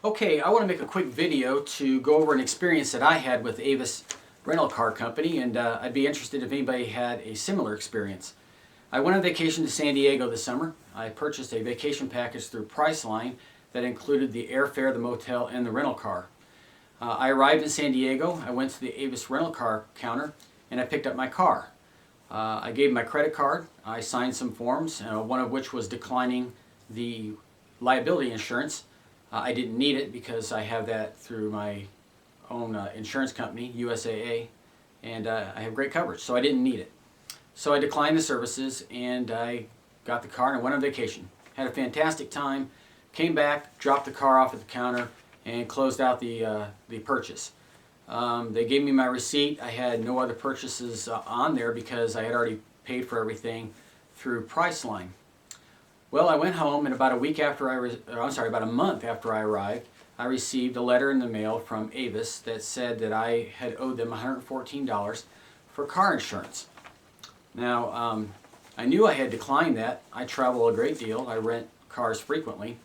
Okay, I want to make a quick video to go over an experience that I had with Avis rental car company, and I'd be interested if anybody had a similar experience. I went on vacation to San Diego this summer. I purchased a vacation package through Priceline that included the airfare, the motel, and the rental car. I arrived in San Diego. I went to the Avis rental car counter and I picked up my car. I gave my credit card. I signed some forms, one of which was declining the liability insurance. I didn't need it because I have that through my own insurance company, USAA, and I have great coverage, so I didn't need it. So I declined the services and I got the car and I went on vacation. Had a fantastic time, came back, dropped the car off at the counter, and closed out the purchase. They gave me my receipt. I had no other purchases on there because I had already paid for everything through Priceline. Well, I went home, and about a month after I arrived, I received a letter in the mail from Avis that said that I had owed them $114 for car insurance. Now, I knew I had declined that. I travel a great deal. I rent cars frequently,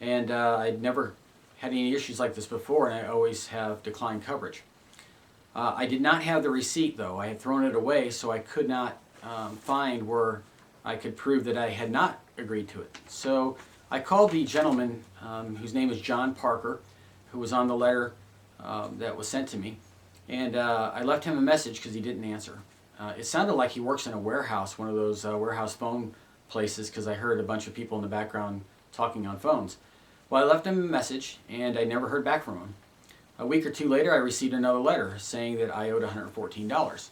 and I'd never had any issues like this before, and I always have declined coverage. I did not have the receipt, though. I had thrown it away, so I could not find where I could prove that I had not agreed to it. So I called the gentleman whose name is John Parker, who was on the letter that was sent to me, and I left him a message because he didn't answer. It sounded like he works in a warehouse, one of those warehouse phone places, because I heard a bunch of people in the background talking on phones. Well, I left him a message and I never heard back from him. A week or two later, I received another letter saying that I owed $114.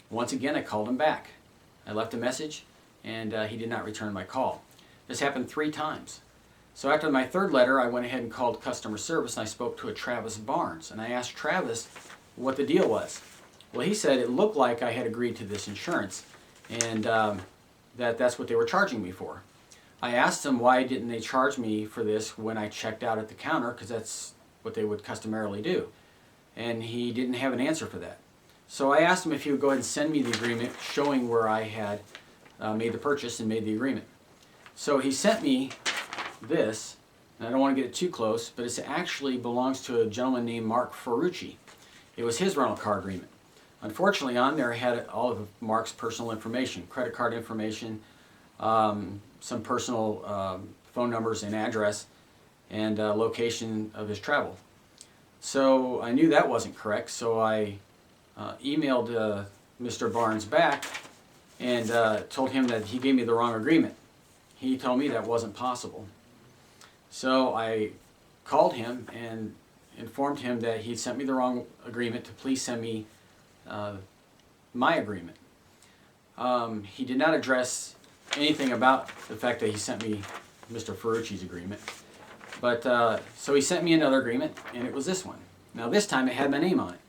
Once again, I called him back. I left a message and he did not return my call. This happened 3 times. So after my third letter, I went ahead and called customer service and I spoke to a Travis Barnes, and I asked Travis what the deal was. Well, he said it looked like I had agreed to this insurance and that's what they were charging me for. I asked him why didn't they charge me for this when I checked out at the counter, because that's what they would customarily do. And he didn't have an answer for that. So I asked him if he would go ahead and send me the agreement showing where I had made the purchase and made the agreement. So he sent me this, and I don't want to get it too close, but it actually belongs to a gentleman named Mark Ferrucci. It was his rental car agreement. Unfortunately, on there it had all of Mark's personal information, credit card information, some personal phone numbers and address, and location of his travel. So I knew that wasn't correct, so I emailed Mr. Barnes back and told him that he gave me the wrong agreement. He told me that wasn't possible. So I called him and informed him that he'd sent me the wrong agreement, to please send me my agreement. He did not address anything about the fact that he sent me Mr. Ferrucci's agreement. But so he sent me another agreement, and it was this one. Now this time it had my name on it.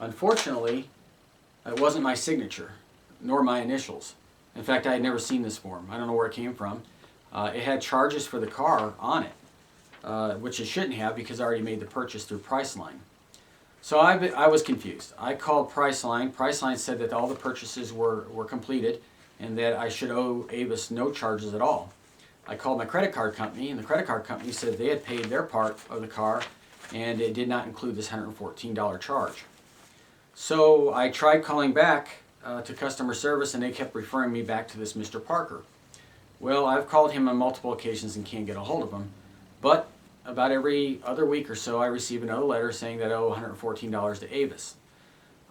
Unfortunately, it wasn't my signature, nor my initials. In fact, I had never seen this form. I don't know where it came from. It had charges for the car on it, which it shouldn't have because I already made the purchase through Priceline. So I was confused. I called Priceline. Priceline said that all the purchases were completed and that I should owe Avis no charges at all. I called my credit card company, and the credit card company said they had paid their part of the car and it did not include this $114 charge. So I tried calling back to customer service, and they kept referring me back to this Mr. Parker. Well, I've called him on multiple occasions and can't get a hold of him, but about every other week or so I receive another letter saying that I owe $114 to Avis.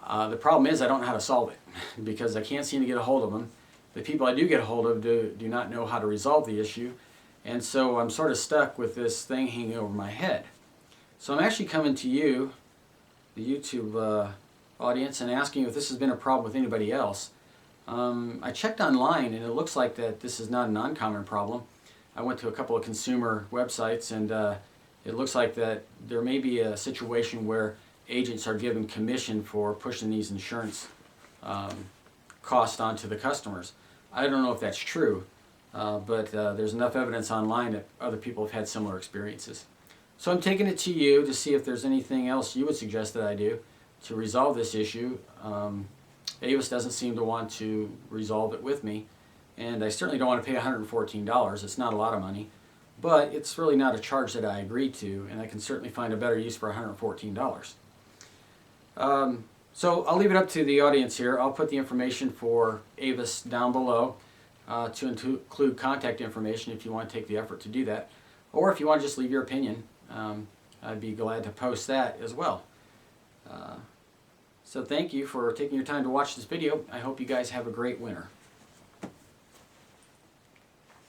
The problem is I don't know how to solve it because I can't seem to get a hold of them. The people I do get a hold of do not know how to resolve the issue, and so I'm sort of stuck with this thing hanging over my head. So I'm actually coming to you, the YouTube audience, and asking if this has been a problem with anybody else. I checked online and it looks like that this is not an uncommon problem. I went to a couple of consumer websites, and it looks like that there may be a situation where agents are given commission for pushing these insurance costs onto the customers. I don't know if that's true, but there's enough evidence online that other people have had similar experiences. So I'm taking it to you to see if there's anything else you would suggest that I do to resolve this issue. Avis doesn't seem to want to resolve it with me, and I certainly don't want to pay $114. It's not a lot of money, but it's really not a charge that I agreed to, and I can certainly find a better use for $114. So I'll leave it up to the audience here. I'll put the information for Avis down below to include contact information if you want to take the effort to do that. Or if you want to just leave your opinion, I'd be glad to post that as well. So thank you for taking your time to watch this video. I hope you guys have a great winter.